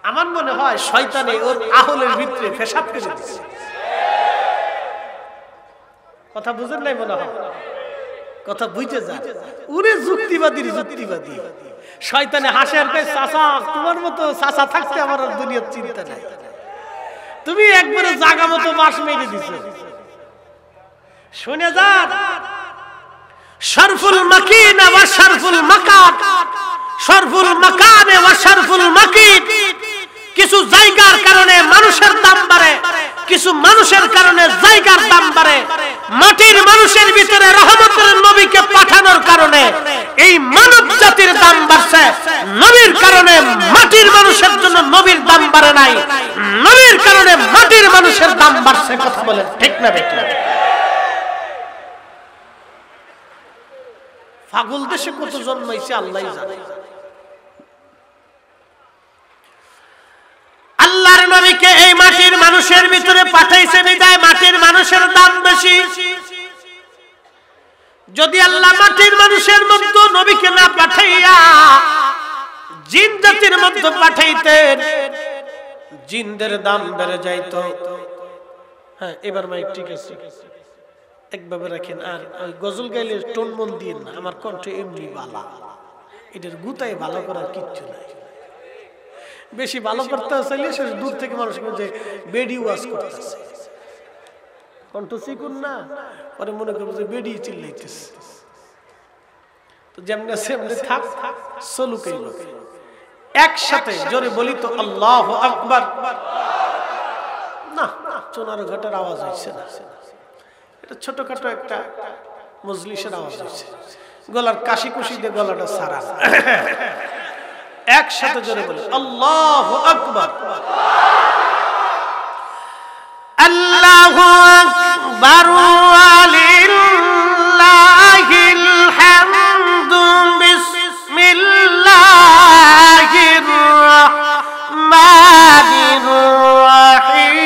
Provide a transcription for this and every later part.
আমার মনে হয় শয়তানে ওর আহলের ভিতরে পেশাব করে দিচ্ছে। কথা বুঝেন নাই মনে হয়? কথা বুঝে যা, ওরে যুক্তিবাদীর যুক্তিবাদী। শয়তানে হাসে আর কয়, চাচা তোমার মতো চাচা থাকতে আমার আর দুনিয়ার চিন্তা নাই, তুমি একবারে জাগা মতো বাস মেরে দিছো। শুনে যান, শরফুল মাকিনা ওয়া শরফুল মাকাত, শরফুল মাকানে ওয়া শরফুল মাকিত। কিছু জায়গার কারণে মানুষের দাম বাড়ে, কিছু মানুষের কারণে জায়গার দাম বাড়ে। মাটির মানুষের ভিতরে রহমতের নবীকে পাঠানোর কারণে এই মানব জাতির দাম বাড়ছে। নবীর কারণে মাটির মানুষের জন্য নবীর দাম বাড়ে নাই, নবীর কারণে মাটির মানুষের দাম বাড়ছে। কথা বলেন ঠিক না ঠিক না? পাগল দেশে কত জন্মাইছে আল্লাহই জানে। আল্লাহর নবীকে এই মাটির মানুষের ভিতরে পাঠাইছে বিদায় মাটির মানুষের দাম বেশি। যদি আল্লাহ মাটির মানুষের মধ্যে নবীকে না পাঠাইয়া জিন জাতির মধ্যে পাঠাইতেন, জিনদের দাম বেড়ে যাইত। হ্যাঁ, এবার মাইক ঠিক আছে, একভাবে রাখেন। আর ওই গজল গাইলে টোন মন দিন না, আমার কণ্ঠ এমনি বালা, এটার গুতায় ভালো করার কিচ্ছু নাই। বেশি ভালো করতে চাইলে সে দূর থেকে মানুষ যে বেডি ওয়াজ করতেছে, কণ্ঠ চিকুন না, পরে মনে করবো যে বেডি চিল্লাইতেছে। তো যেমনি সেমনি থাক, চলুকেই লোক একসাথে জোরে বলি তো আল্লাহু আকবার। না, চোনার ঘাটের আওয়াজ হয়েছে না, এটা ছোটখাটো একটা মজলিসের আওয়াজ হয়েছে। গলার কাশি কুশি দিয়ে গলাটা সারা। একসাথে জোরে বলি আল্লাহু আকবার। আল্লাহু আকবার ওয়ালিল্লাহিল হামদু বিসমিল্লাহির রাহমানির রাহিম।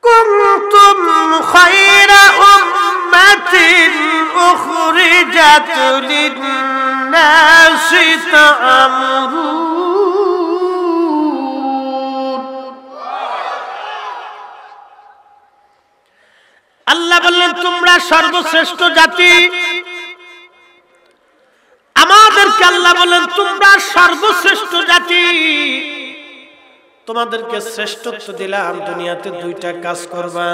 কুনতুম খায়রা উম্মাতিন উখরিজাত লিন-নাসি তা'মুরুন। আল্লাহ বললেন তোমরা সর্বশ্রেষ্ঠ জাতি। আমাদেরকে আল্লাহ বললেন তোমরা সর্বশ্রেষ্ঠ জাতি, তোমাদেরকে শ্রেষ্ঠত্ব দিলাম। দুনিয়াতে দুইটা কাজ করবা।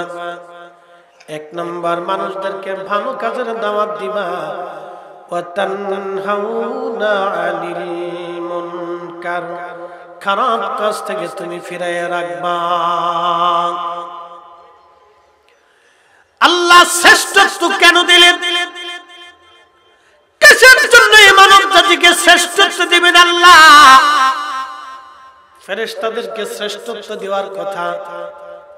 এক নাম্বার, মানুষদেরকে ভালো কাজের দাওয়াত দিবা, ওয়া তানহাউনা আনিল মুনকার, খারাপ কাজ থেকে তুমি ফিরাইয়া রাখবা। আল্লাহ শ্রেষ্ঠত্ব কেন দিলেন? কিসের জন্য এই মানব জাতিকে শ্রেষ্ঠত্ব দিবেন আল্লাহ? ফেরেশতাদেরকে শ্রেষ্ঠত্ব দেওয়ার কথা,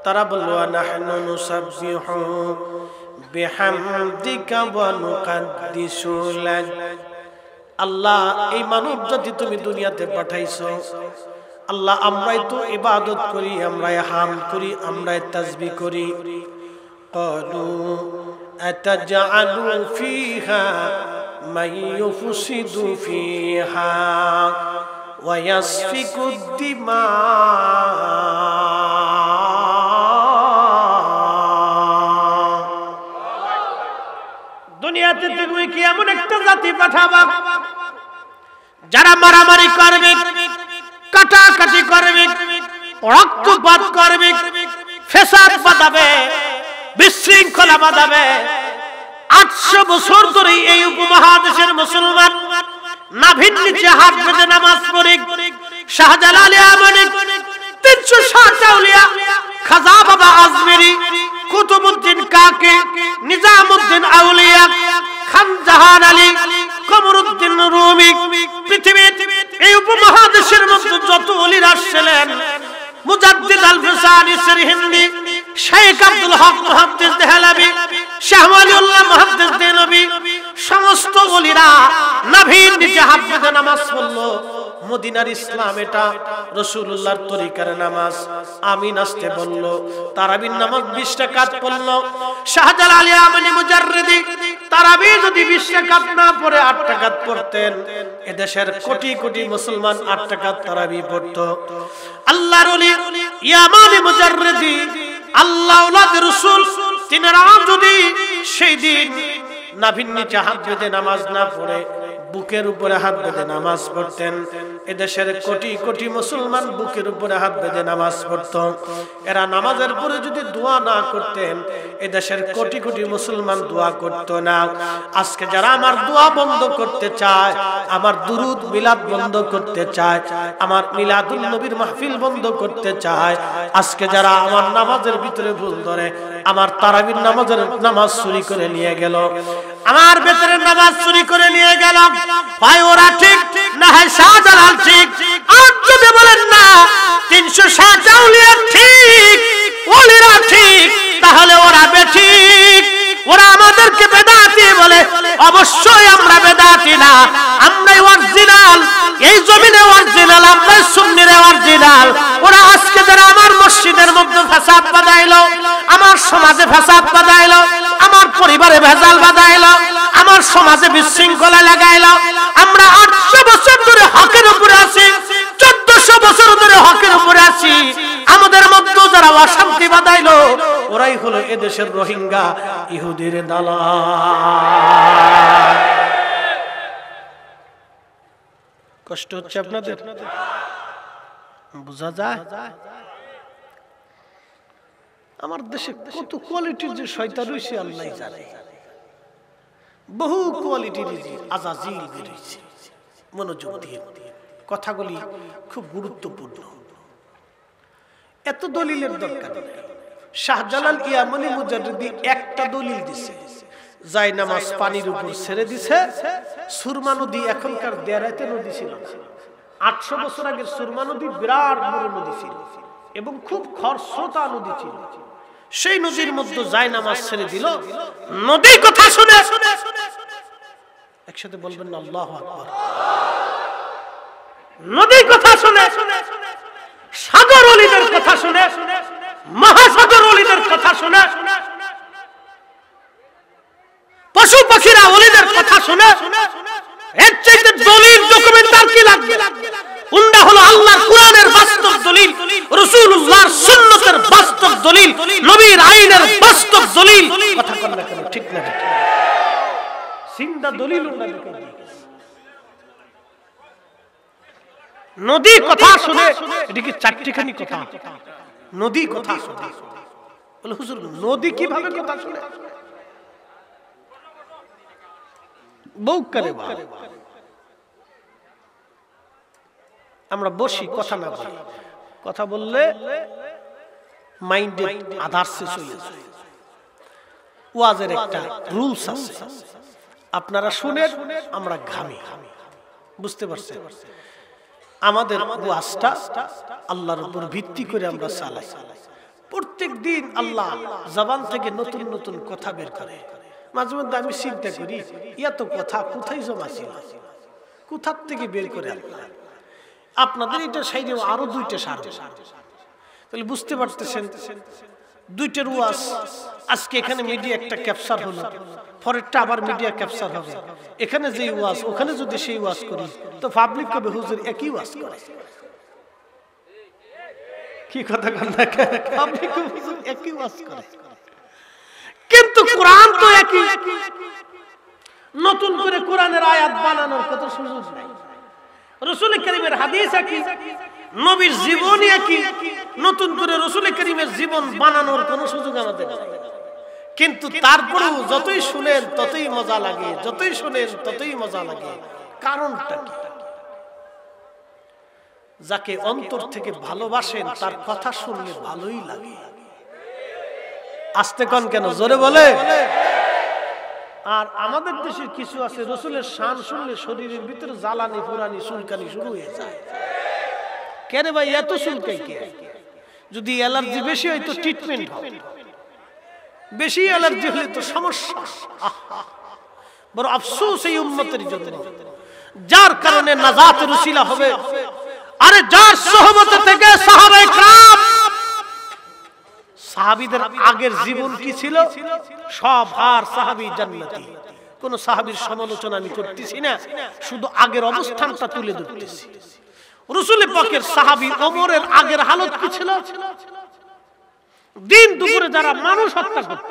তারা বলল নাহনু নুসাব্বিহু বিহামদিকা ওয়া নুকাদ্দিসু লাক। আল্লাহ, এই মানব জাতি তুমি দুনিয়াতে পাঠাইছো আল্লাহ, আমরাই তো ইবাদত করি, আমরাই হামদ করি, আমরাই তাসবিহ করি। ক্বালু আতাজআলু ফিহা মান ইউফসিদু ফিহা ওয়া ইয়াসফিকু দিমা। দুনিয়াতে তুমি কি এমন একটা জাতি পাঠাবা যারা মারামারি করবে, কাটাকাটি করবে, রক্তপাত করবে, ফেসাদ বাঁধাবে, বিশৃঙ্খলা বাঁধাবে? 800 বছর ধরে এই উপমহাদেশের মুসলমান নাভির নিচে হাত বেঁধে নামাজ পড়ে শাহজালাল আমানি 360 আউলিয়া, খাজা বাবা আজমেরি, কুতুবউদ্দিন কাকে, নিজামউদ্দিন আউলিয়া, খান জাহান আলী, কমরউদ্দিন রুমি, পৃথিবীর এই উপমহাদেশের মধ্যে যত ওলিরা ছিলেন, মুজাদ্দিদ আল-ফিসানি সিরহিন্দি, শেখ আব্দুল হক মুহাদ্দিস দেহলভী, শাহ ওয়ালিউল্লাহ মুহাদ্দিস দেনবী সমস্ত ওলিরা নাভির নিচে হাত বেঁধে নামাজ পড়লো। মদিনার ইসলাম এটা, রাসূলুল্লাহর তরিকার নামাজ। আমিন আসতে বলল, তারাবির নামাজ 20 রাকাত পড়লো। শাহজালাল ইয়ামানি মুজাররিদি তারাবি যদি 20 রাকাত না পড়ে 8 রাকাত পড়তেন, এদেশের কোটি কোটি মুসলমান 8 রাকাত তারাবি পড়তো। আল্লাহর ওলি ইয়ামানি মুজাররিদি আল্লাহ ওলাদ রাসূল তিনারা যদি সেই দিন নাভির নিচে হাত বেঁধে নামাজ না পড়ে বুকের উপরে হাত বেঁধে নামাজ পড়তেন, এদেশের কোটি কোটি মুসলমান বুকের উপরে হাত বেঁধে নামাজ পড়তো। এরা নামাজের পরে যদি দোয়া না করতেন, এদেশের কোটি কোটি মুসলমান দোয়া করতো না। আজকে যারা আমার দোয়া বন্ধ করতে চায়, আমার দুরুদ মিলাদ বন্ধ করতে চায়, আমার মিলাদুন নবীর মাহফিল বন্ধ করতে চায়, আজকে যারা আমার নামাজের ভিতরে ভুল ধরে, আমার তারাবির নামাজ চুরি করে নিয়ে গেল, আমার ভেতরের নামাজ চুরি করে নিয়ে গেল, হয় ওরা ঠিক না হয় শাহজালাল ঠিক। আর যদি বলেন না 360 আউলিয়া ঠিক, ওলিরা ঠিক, তাহলে ওরা বেঠিক। ওরা আমাদেরকে বেদাতি বলে, অবশ্যই আমরা বেদাতি না, আমরাই অরিজিনাল। এই জমিনে অরিজিনাল, আমরা সুন্নিরে অরিজিনাল। ওরা আজকে যারা আমার মসজিদের মধ্যে ফাসাদ বাঁধাইলো, আমার সমাজে ফাসাদ বাঁধাইলো, আমার পরিবারে ভেজাল বাঁধাইলো, আমার সমাজে বিশৃঙ্খলা লাগাইলো, আমরা 800 বছর ধরে হকের উপরে আছি, 1400 বছর ধরে হকের উপরে আছি। আমাদের মধ্যে যারা অশান্তি বাঁধাইলো, ওরাই হলো এদেশের রোহিঙ্গা ইহুদির দালাল। কষ্ট হচ্ছে আপনাদের? বোঝা যায় আমার দেশে কত কোয়ালিটির যে শয়তান রয়েছে আল্লাহ জানে। বহু কোয়ালিটির আজাজিল বেরিয়েছে। মনোযোগ দিয়ে কথাগুলি খুব গুরুত্বপূর্ণ। এত দলিলের দরকার নেই। শাহজালাল ইয়ামানি মুজাররিদি একটা দলিল দিছে, যাই নামাজ পানির উপর ছেড়ে দিছে। সুরমা নদী এখনকার দেরাইতে নদী ছিল না। 800 বছর আগে সুরমা নদী বিরাট বড় নদী ছিল এবং খুব খরস্রোতা নদী ছিল। সেই নদীর মধ্যে যাই নামাজ ছেড়ে দিল। নদী কথা শুনে একসাথে বলবেন না আল্লাহু আকবার। নদী কথা শুনে, সাগর ওলিদের কথা শুনে, মহাসাগর ওলিদের কথা শুনে, পশু পাখিরা ওলিদের কথা শুনে, এর চাইতে দলিল ডকুমেন্ট আর কি লাগবে? কোনটা হলো আল্লাহর কোরআনের বাস্তব দলিল, রাসূলুল্লাহর সুন্নাতের বাস্তব দলিল, নবীর আইনের বাস্তব দলিল। কথা বল না কেন? ঠিক না? সিন্দা দলিল উন্না লিখে দিয়েছে। নদী কথা শুনে, এটা কি চারটিখানি কথা? নদী কথা শুনে বলে হুজুর নদী কিভাবে কথা শুনে? বউ করে আমরা বসি, কথা না বলি। কথা বললে মাইন্ডে আধার শেষ হয়ে যায়। ওয়াজের একটা রুলস আছে, আপনারা শুনেন, আমরা ঘামি। বুঝতে পারছেন? আমাদের ওয়াজটা আল্লাহর উপর ভিত্তি করে আমরা চালাই। প্রত্যেক দিন আল্লাহ জবান থেকে নতুন নতুন কথা বের করে। মাঝে মধ্যে আমি চিন্তা করি, এত কথা কোথায় জমা ছিল, কোথার থেকে বের করে আনলাম? আপনাদের এটা সাইডে আরো 2টা সার, তাহলে বুঝতে পারতেছেন 2টার ওয়াজ। আজকে এখানে মিডিয়া একটা ক্যাপচার হলো, পরেরটা আবার মিডিয়া ক্যাপচার হবে। এখানে যে ওয়াজ, ওখানে যদি সেই ওয়াজ করি, তো পাবলিক কবে হুজুর একই ওয়াজ করে। কি কথা বলেন না? পাবলিক কবে হুজুর একই ওয়াজ করে, কিন্তু কোরআন তো একই। নতুন করে কোরআনের আয়াত বানানোর কত সুযোগ নাই। রাসূল কারীমের হাদিস একই, নবীর জীবনী একই। নতুন করে রাসূল কারীমের জীবন বানানোর কোনো সুযোগ আমাদের নেই। কিন্তু তারপরেও যতই শুনেন ততই মজা লাগে, যতই শুনেন ততই মজা লাগে। কারণটা কি? যাকে অন্তর থেকে ভালোবাসেন তার কথা শুনলে ভালোই লাগে। আস্তে কোন কেন, জোরে বলে। আর আমাদের দেশের কিছু আছে, রাসূলের শান শুনলে শরীরের ভিতরে জ্বালানি পুরানি চুলকানি শুরু হয়ে যায়। কেন ভাই এত চুলকাই কে? যদি অ্যালার্জি বেশি হয় তো ট্রিটমেন্ট হয়। বেশি অ্যালার্জি হলে তো সমস্যা। বড় আফসোস এই উম্মতের জন্য, যার কারণে নাজাতের উসিলা হবে। আরে যার সোহবত থেকে সাহাবায়ে کرام, সাহাবীদের আগের জীবন কি ছিল, সব আর সাহাবী জান্নাতি। কোন সাহাবীর সমালোচনা আমি করতেছি না, শুধু আগের অবস্থানটা তুলে ধরতেছি। রাসূল পাকের সাহাবী ওমরের আগের হালত কি ছিল? দিন দুপুরে যারা মানুষ হত্যা করত,